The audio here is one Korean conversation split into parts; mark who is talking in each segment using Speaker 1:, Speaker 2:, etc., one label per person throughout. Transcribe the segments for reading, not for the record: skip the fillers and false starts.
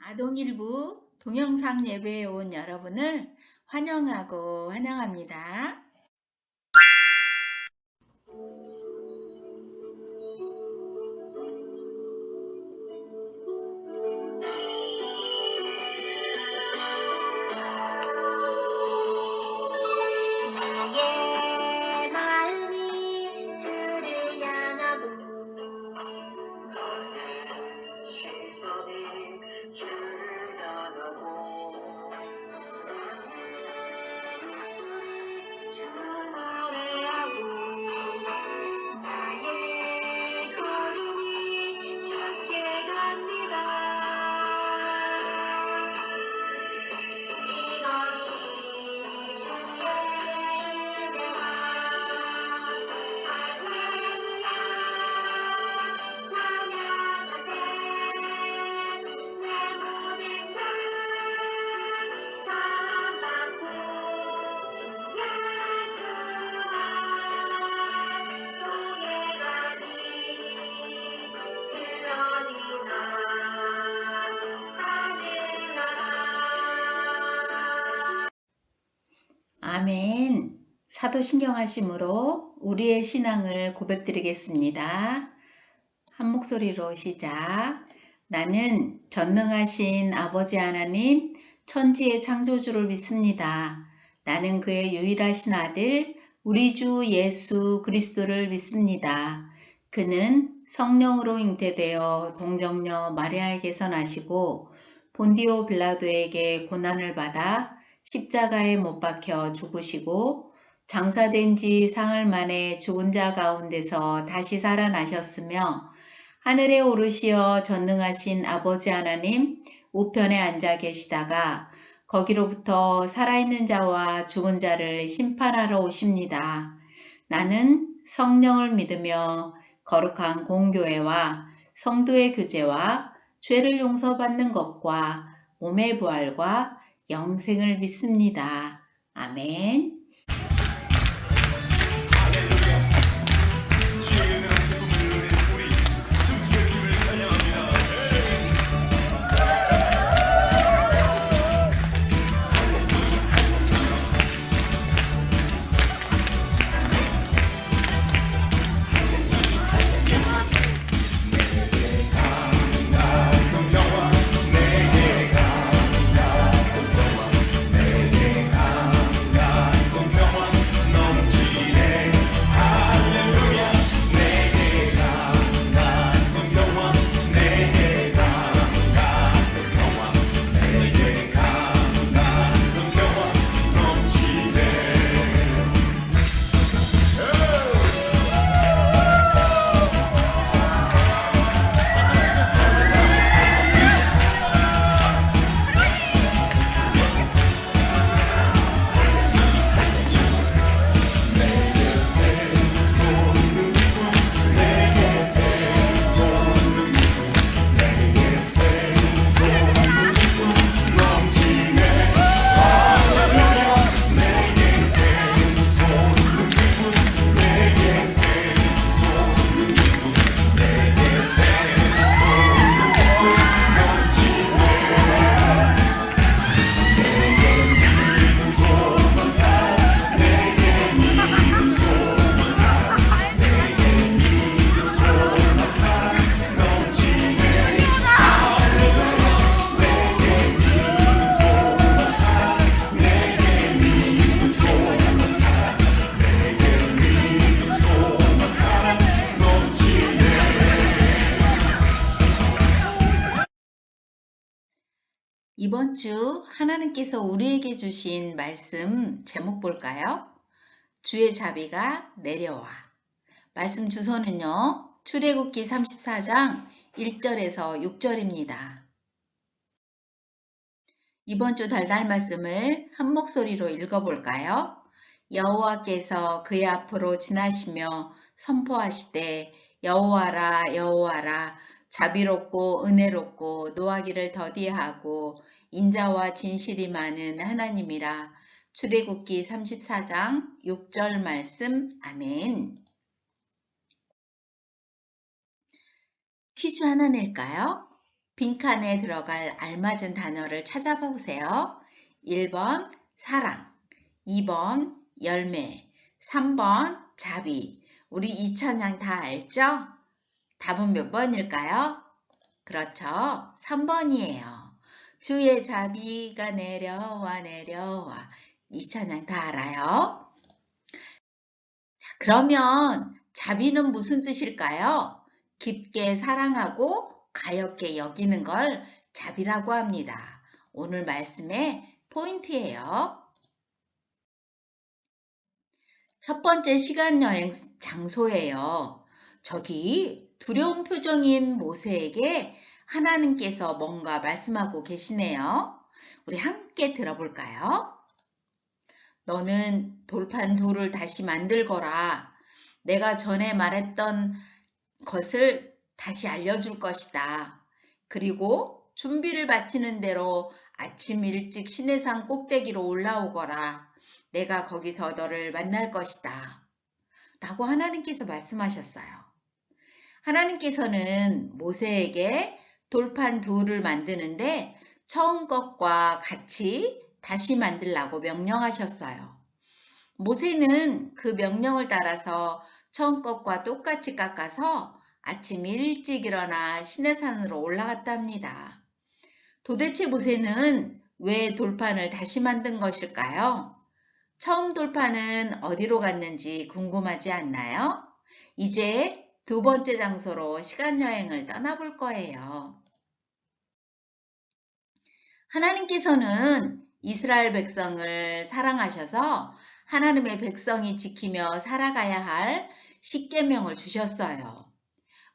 Speaker 1: 아동일부 동영상 예배에 온 여러분을 환영하고 환영합니다.
Speaker 2: 나의 마음이 주를 향하고 나의 시선이 주를 향하고 나의 입술이 주를 노래하고 나의 걸음이 주께 갑니다. 이것이 주의 은혜라. 할렐루야. 찬양하세. 내 모든 죄 사함받고 주 예수와 동행하니 그 어디나 하늘나라.
Speaker 1: 아멘. 사도신경하심으로 우리의 신앙을 고백드리겠습니다. 한 목소리로 시작. 나는 전능하신 아버지 하나님, 천지의 창조주를 믿습니다. 나는 그의 유일하신 아들, 우리 주 예수 그리스도를 믿습니다. 그는 성령으로 잉태되어 동정녀 마리아에게서 나시고 본디오 빌라도에게 고난을 받아 십자가에 못 박혀 죽으시고 장사된 지 사흘 만에 죽은 자 가운데서 다시 살아나셨으며 하늘에 오르시어 전능하신 아버지 하나님 우편에 앉아 계시다가 거기로부터 살아있는 자와 죽은 자를 심판하러 오십니다. 나는 성령을 믿으며 거룩한 공교회와 성도의 교제와 죄를 용서받는 것과 몸의 부활과 영생을 믿습니다. 아멘. 이번 주 하나님께서 우리에게 주신 말씀 제목 볼까요? 주의 자비가 내려와. 말씀 주소는요. 출애굽기 34장 1절에서 6절입니다. 이번 주 달달 말씀을 한 목소리로 읽어볼까요? 여호와께서 그의 앞으로 지나시며 선포하시되 여호와라 여호와라 자비롭고 은혜롭고 노하기를 더디하고 인자와 진실이 많은 하나님이라. 출애굽기 34장 6절 말씀. 아멘. 퀴즈 하나 낼까요? 빈칸에 들어갈 알맞은 단어를 찾아보세요. 1번 사랑, 2번 열매, 3번 자비. 우리 이 찬양 다 알죠? 답은 몇 번일까요? 그렇죠. 3번이에요. 주의 자비가 내려와 내려와. 이 찬양 다 알아요? 자, 그러면 자비는 무슨 뜻일까요? 깊게 사랑하고 가엾게 여기는 걸 자비라고 합니다. 오늘 말씀의 포인트예요. 첫 번째 시간여행 장소예요. 저기 두려운 표정인 모세에게 하나님께서 뭔가 말씀하고 계시네요. 우리 함께 들어볼까요? 너는 돌판 둘을 다시 만들거라. 내가 전에 말했던 것을 다시 알려줄 것이다. 그리고 준비를 마치는 대로 아침 일찍 시내산 꼭대기로 올라오거라. 내가 거기서 너를 만날 것이다. 라고 하나님께서 말씀하셨어요. 하나님께서는 모세에게 돌판 둘을 만드는데 처음 것과 같이 다시 만들라고 명령하셨어요. 모세는 그 명령을 따라서 처음 것과 똑같이 깎아서 아침 일찍 일어나 시내산으로 올라갔답니다. 도대체 모세는 왜 돌판을 다시 만든 것일까요? 처음 돌판은 어디로 갔는지 궁금하지 않나요? 이제 두 번째 장소로 시간여행을 떠나볼 거예요. 하나님께서는 이스라엘 백성을 사랑하셔서 하나님의 백성이 지키며 살아가야 할 십계명을 주셨어요.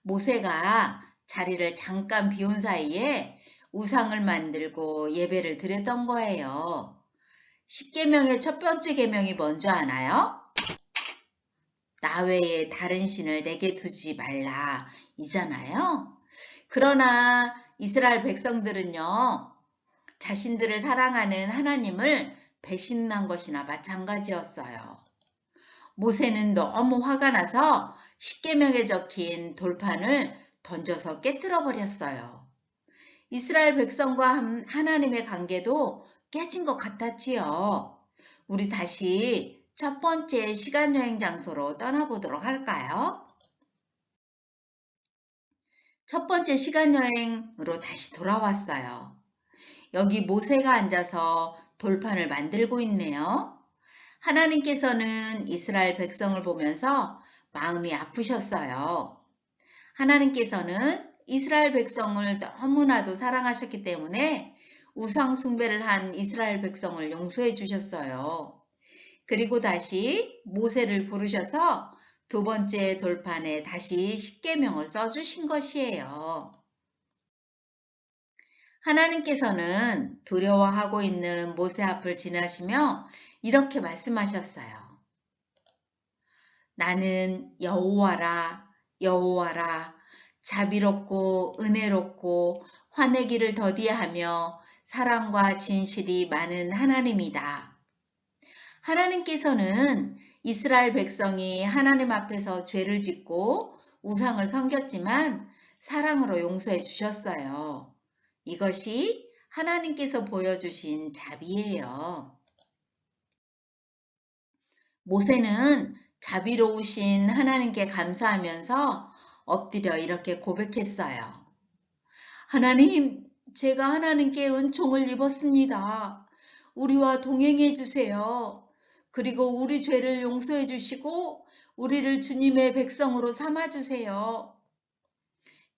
Speaker 1: 모세가 자리를 잠깐 비운 사이에 우상을 만들고 예배를 드렸던 거예요. 십계명의 첫 번째 계명이 뭔지 아나요? 나 외에 다른 신을 내게 두지 말라 이잖아요. 그러나 이스라엘 백성들은요, 자신들을 사랑하는 하나님을 배신한 것이나 마찬가지였어요. 모세는 너무 화가 나서 십계명에 적힌 돌판을 던져서 깨뜨려 버렸어요. 이스라엘 백성과 하나님의 관계도 깨진 것 같았지요. 우리 다시 첫 번째 시간여행 장소로 떠나보도록 할까요? 첫 번째 시간여행으로 다시 돌아왔어요. 여기 모세가 앉아서 돌판을 만들고 있네요. 하나님께서는 이스라엘 백성을 보면서 마음이 아프셨어요. 하나님께서는 이스라엘 백성을 너무나도 사랑하셨기 때문에 우상 숭배를 한 이스라엘 백성을 용서해 주셨어요. 그리고 다시 모세를 부르셔서 두 번째 돌판에 다시 십계명을 써주신 것이에요. 하나님께서는 두려워하고 있는 모세 앞을 지나시며 이렇게 말씀하셨어요. 나는 여호와라, 여호와라, 자비롭고 은혜롭고 화내기를 더디하며 사랑과 진실이 많은 하나님이다. 하나님께서는 이스라엘 백성이 하나님 앞에서 죄를 짓고 우상을 섬겼지만 사랑으로 용서해 주셨어요. 이것이 하나님께서 보여주신 자비예요. 모세는 자비로우신 하나님께 감사하면서 엎드려 이렇게 고백했어요. 하나님, 제가 하나님께 은총을 입었습니다. 우리와 동행해 주세요. 그리고 우리 죄를 용서해 주시고 우리를 주님의 백성으로 삼아 주세요.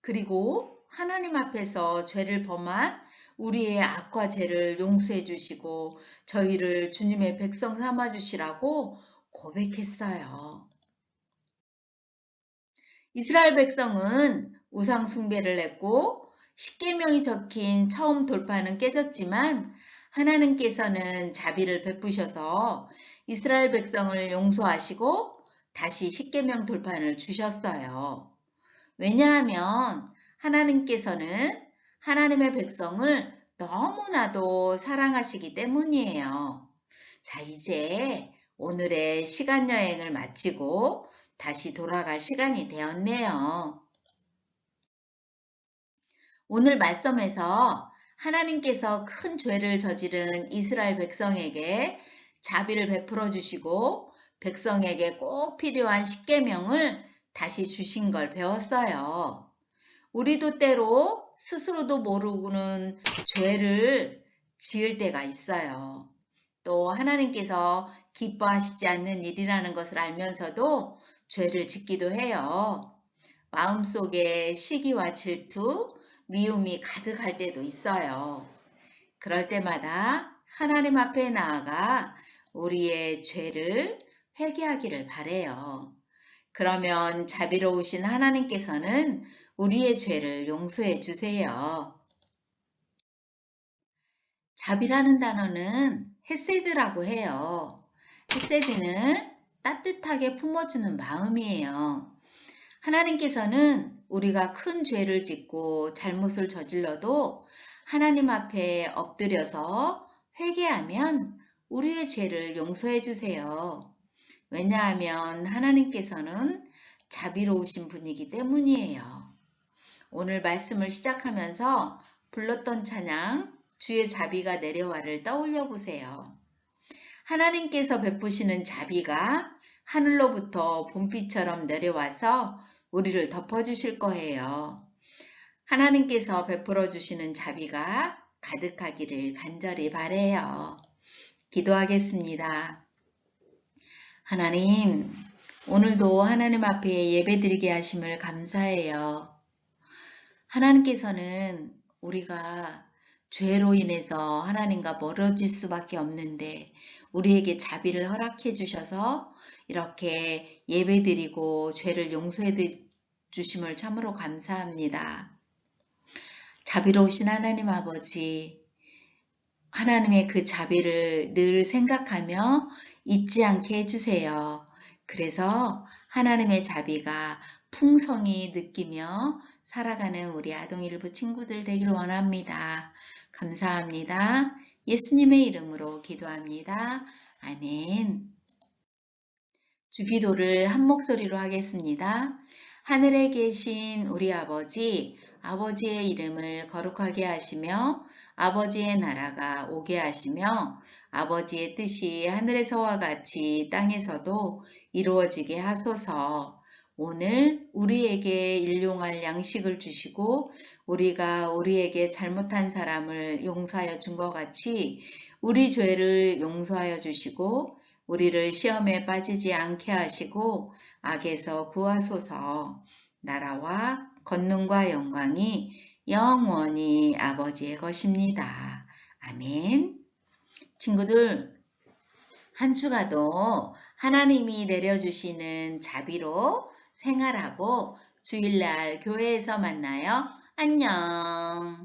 Speaker 1: 그리고 하나님 앞에서 죄를 범한 우리의 악과 죄를 용서해 주시고 저희를 주님의 백성 삼아 주시라고 고백했어요. 이스라엘 백성은 우상 숭배를 했고 십계명이 적힌 처음 돌판은 깨졌지만 하나님께서는 자비를 베푸셔서 이스라엘 백성을 용서하시고 다시 십계명 돌판을 주셨어요. 왜냐하면 하나님께서는 하나님의 백성을 너무나도 사랑하시기 때문이에요. 자, 이제 오늘의 시간여행을 마치고 다시 돌아갈 시간이 되었네요. 오늘 말씀에서 하나님께서 큰 죄를 저지른 이스라엘 백성에게 자비를 베풀어 주시고 백성에게 꼭 필요한 십계명을 다시 주신 걸 배웠어요. 우리도 때로 스스로도 모르고는 죄를 지을 때가 있어요. 또 하나님께서 기뻐하시지 않는 일이라는 것을 알면서도 죄를 짓기도 해요. 마음속에 시기와 질투, 미움이 가득할 때도 있어요. 그럴 때마다 하나님 앞에 나아가 우리의 죄를 회개하기를 바래요. 그러면 자비로우신 하나님께서는 우리의 죄를 용서해 주세요. 자비라는 단어는 헤세드라고 해요. 헤세드는 따뜻하게 품어주는 마음이에요. 하나님께서는 우리가 큰 죄를 짓고 잘못을 저질러도 하나님 앞에 엎드려서 회개하면 우리의 죄를 용서해 주세요. 왜냐하면 하나님께서는 자비로우신 분이기 때문이에요. 오늘 말씀을 시작하면서 불렀던 찬양 주의 자비가 내려와를 떠올려 보세요. 하나님께서 베푸시는 자비가 하늘로부터 봄비처럼 내려와서 우리를 덮어주실 거예요. 하나님께서 베풀어 주시는 자비가 가득하기를 간절히 바래요. 기도하겠습니다. 하나님, 오늘도 하나님 앞에 예배드리게 하심을 감사해요. 하나님께서는 우리가 죄로 인해서 하나님과 멀어질 수밖에 없는데 우리에게 자비를 허락해 주셔서 이렇게 예배드리고 죄를 용서해 주심을 참으로 감사합니다. 자비로우신 하나님 아버지, 하나님의 그 자비를 늘 생각하며 잊지 않게 해주세요. 그래서 하나님의 자비가 풍성히 느끼며 살아가는 우리 아동일부 친구들 되길 원합니다. 감사합니다. 예수님의 이름으로 기도합니다. 아멘. 주기도를 한 목소리로 하겠습니다. 하늘에 계신 우리 아버지, 아버지의 이름을 거룩하게 하시며 아버지의 나라가 오게 하시며 아버지의 뜻이 하늘에서와 같이 땅에서도 이루어지게 하소서. 오늘 우리에게 일용할 양식을 주시고 우리가 우리에게 잘못한 사람을 용서하여 준 것 같이 우리 죄를 용서하여 주시고 우리를 시험에 빠지지 않게 하시고 악에서 구하소서. 나라와 권능과 영광이 영원히 아버지의 것입니다. 아멘. 친구들, 한 주가도 하나님이 내려주시는 자비로 생활하고 주일날 교회에서 만나요. 안녕.